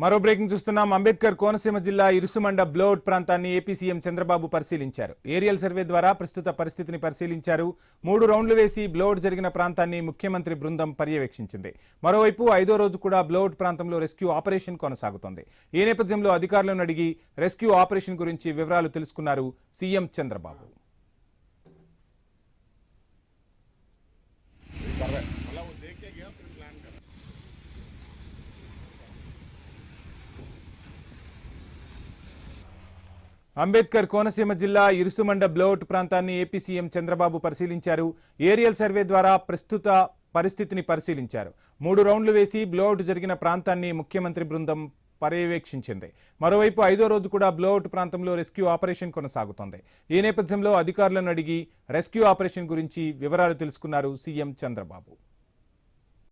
మరో బ్రేకింగ్ చూస్తున్నాం. అంబేద్కర్ కోనసీమ జిల్లా ఇరుసుమండ బ్లోడ్ ప్రాంతాన్ని ఏపీ సీఎం చంద్రబాబు పరిశీలించారు. ఏరియల్ సర్వే ద్వారా ప్రస్తుత పరిస్థితిని పరిశీలించారు. 3 రౌండ్లు వేసి బ్లోడ్ జరిగిన ప్రాంతాన్ని ముఖ్యమంత్రి బృందం పర్యవేక్షించింది. మరోవైపు 5వ రోజు కూడా బ్లోడ్ ప్రాంతంలో రెస్క్యూ ఆపరేషన్ కొనసాగుతోంది. ఈ నేపథ్యంలో అధికారులను అడిగి రెస్క్యూ ఆపరేషన్ గురించి వివరాలు తెలుసుకున్నారు సీఎం చంద్రబాబు. అంబేద్కర్ కోనసీమ జిల్లా ఇరుసుమండ బ్లోట్ ప్రాంతాన్ని ఏపీ సీఎం చంద్రబాబు పరిశీలించారు. ఏరియల్ సర్వే ద్వారా ప్రస్తుత పరిస్థితిని పరిశీలించారు. 3 రౌండ్లు వేసి బ్లోట్ జరిగిన ప్రాంతాన్ని ముఖ్యమంత్రి బృందం పర్యవేక్షించింది. మరోవైపు 5వ రోజు కూడా బ్లోట్ ప్రాంతంలో రెస్క్యూ ఆపరేషన్ కొనసాగుతోంది. ఈ నేపథ్యంలో అధికారులను అడిగి రెస్క్యూ ఆపరేషన్ గురించి వివరాలు తెలుసుకున్నారు సీఎం చంద్రబాబు.